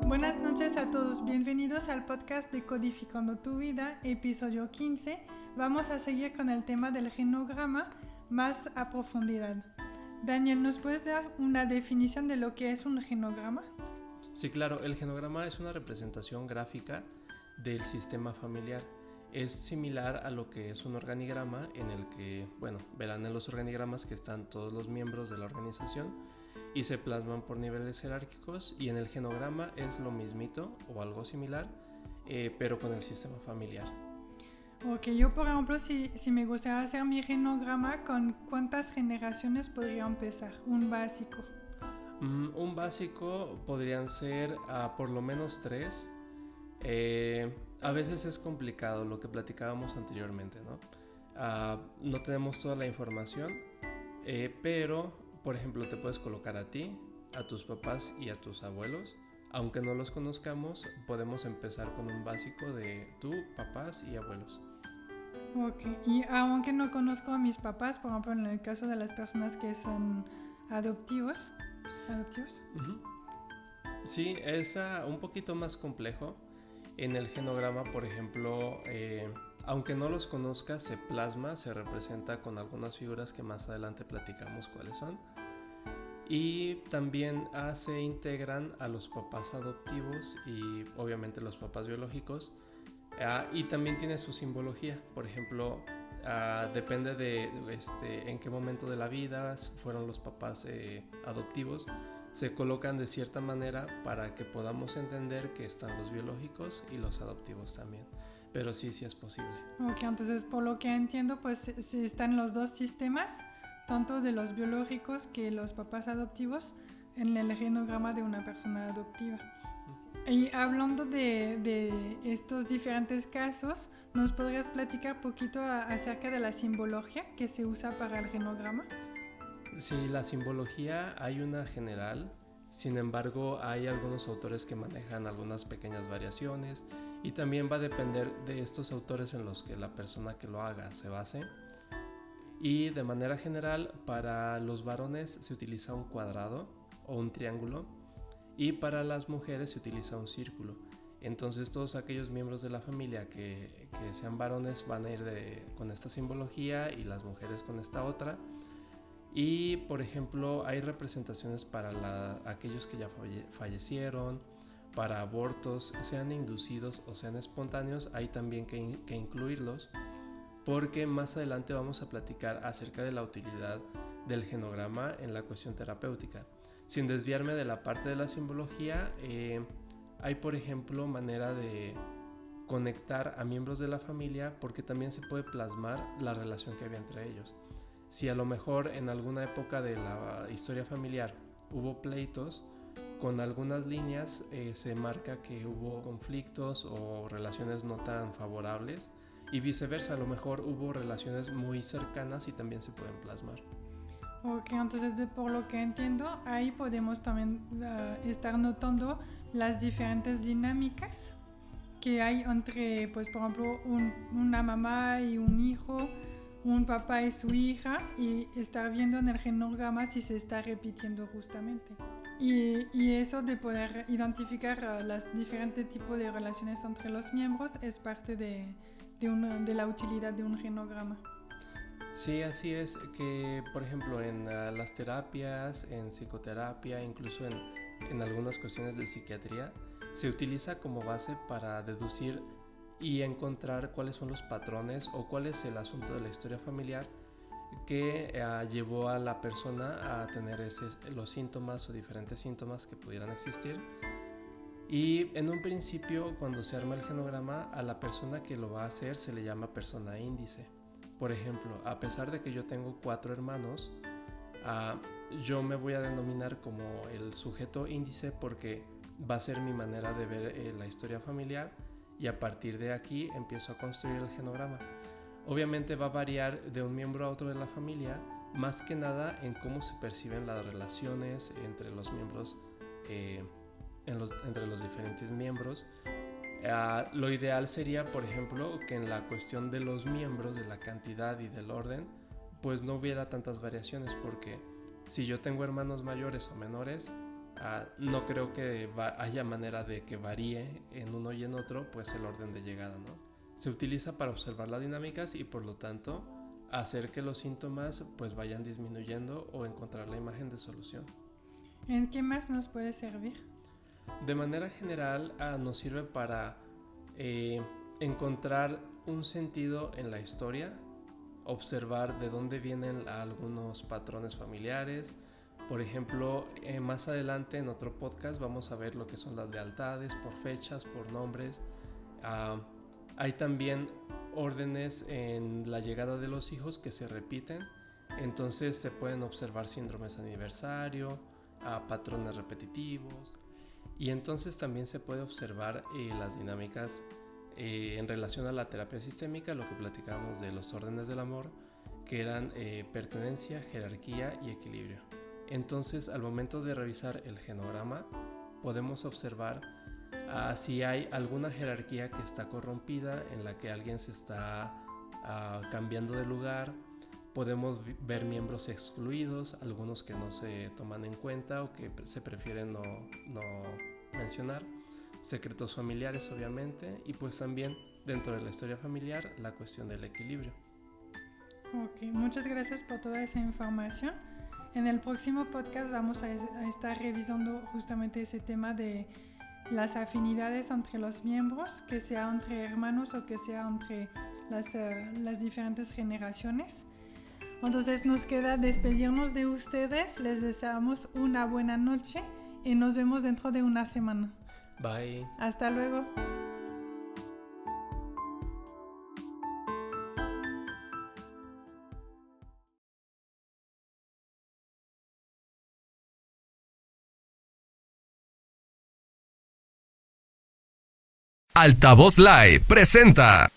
Buenas noches a todos, bienvenidos al podcast de Codificando tu Vida, episodio 15. Vamos a seguir con el tema del genograma más a profundidad. Daniel, ¿nos puedes dar una definición de lo que es un genograma? Sí, claro, el genograma es una representación gráfica del sistema familiar. Es similar a lo que es un organigrama en el que, verán en los organigramas que están todos los miembros de la organización y se plasman por niveles jerárquicos, y en el genograma es lo mismito o algo similar, pero con el sistema familiar. Ok, yo por ejemplo, si me gustaría hacer mi genograma, ¿con cuántas generaciones podría empezar? Un básico. Un básico podrían ser por lo menos 3. A veces es complicado lo que platicábamos anteriormente, ¿no? No tenemos toda la información, pero, por ejemplo, te puedes colocar a ti, a tus papás y a tus abuelos. Aunque no los conozcamos, podemos empezar con un básico de tú, papás y abuelos. Ok, y aunque no conozco a mis papás, por ejemplo, en el caso de las personas que son adoptivos. Uh-huh. Sí, es un poquito más complejo. En el genograma, por ejemplo, aunque no los conozcas, se plasma, se representa con algunas figuras que más adelante platicamos cuáles son. Y también se integran a los papás adoptivos y obviamente los papás biológicos. Y también tiene su simbología. Por ejemplo, depende de en qué momento de la vida fueron los papás adoptivos. Se colocan de cierta manera para que podamos entender que están los biológicos y los adoptivos también. Pero sí es posible. Ok, entonces por lo que entiendo, pues sí están los dos sistemas, tanto de los biológicos que los papás adoptivos, en el genograma de una persona adoptiva. Y hablando de estos diferentes casos, ¿nos podrías platicar un poquito acerca de la simbología que se usa para el genograma? Sí, la simbología hay una general, sin embargo hay algunos autores que manejan algunas pequeñas variaciones, y también va a depender de estos autores en los que la persona que lo haga se base. Y de manera general, para los varones se utiliza un cuadrado o un triángulo, y para las mujeres se utiliza un círculo. Entonces todos aquellos miembros de la familia que sean varones van a ir con esta simbología y las mujeres con esta otra. Y por ejemplo hay representaciones para aquellos que ya fallecieron, para abortos, sean inducidos o sean espontáneos. Hay también que incluirlos, porque más adelante vamos a platicar acerca de la utilidad del genograma en la cuestión terapéutica. Sin desviarme de la parte de la simbología, hay por ejemplo manera de conectar a miembros de la familia, porque también se puede plasmar la relación que había entre ellos. Si a lo mejor en alguna época de la historia familiar hubo pleitos, con algunas líneas se marca que hubo conflictos o relaciones no tan favorables, y viceversa, a lo mejor hubo relaciones muy cercanas y también se pueden plasmar. Ok, entonces por lo que entiendo, ahí podemos también estar notando las diferentes dinámicas que hay entre, pues por ejemplo, una mamá y un hijo, un papá y su hija, y estar viendo en el genograma si se está repitiendo justamente. Y eso de poder identificar los diferentes tipos de relaciones entre los miembros es parte de la utilidad de un genograma. Sí, así es, que por ejemplo en las terapias, en psicoterapia, incluso en algunas cuestiones de psiquiatría, se utiliza como base para deducir y encontrar cuáles son los patrones o cuál es el asunto de la historia familiar que llevó a la persona a tener los síntomas o diferentes síntomas que pudieran existir. Y en un principio, cuando se arma el genograma, a la persona que lo va a hacer se le llama persona índice. Por ejemplo, a pesar de que yo tengo 4 hermanos, yo me voy a denominar como el sujeto índice, porque va a ser mi manera de ver la historia familiar, y a partir de aquí empiezo a construir el genograma. Obviamente va a variar de un miembro a otro de la familia, más que nada en cómo se perciben las relaciones entre los miembros, entre los diferentes miembros. Lo ideal sería, por ejemplo, que en la cuestión de los miembros, de la cantidad y del orden, pues no hubiera tantas variaciones, porque si yo tengo hermanos mayores o menores, No creo que haya manera de que varíe en uno y en otro pues el orden de llegada, ¿no? Se utiliza para observar las dinámicas y por lo tanto hacer que los síntomas pues vayan disminuyendo o encontrar la imagen de solución. ¿En qué más nos puede servir? De manera general nos sirve para encontrar un sentido en la historia, observar de dónde vienen algunos patrones familiares. Por ejemplo, más adelante en otro podcast vamos a ver lo que son las lealtades por fechas, por nombres. Hay también órdenes en la llegada de los hijos que se repiten, entonces se pueden observar síndromes de aniversario, patrones repetitivos, y entonces también se puede observar las dinámicas en relación a la terapia sistémica, lo que platicábamos de los órdenes del amor, que eran pertenencia, jerarquía y equilibrio. Entonces, al momento de revisar el genograma, podemos observar si hay alguna jerarquía que está corrompida, en la que alguien se está cambiando de lugar. Podemos ver miembros excluidos, algunos que no se toman en cuenta o que se prefieren no mencionar. Secretos familiares, obviamente, y pues también dentro de la historia familiar la cuestión del equilibrio. Ok, muchas gracias por toda esa información. En el próximo podcast vamos a estar revisando justamente ese tema de las afinidades entre los miembros, que sea entre hermanos o que sea entre las diferentes generaciones. Entonces nos queda despedirnos de ustedes, les deseamos una buena noche y nos vemos dentro de una semana. Bye. Hasta luego. Altavoz Live presenta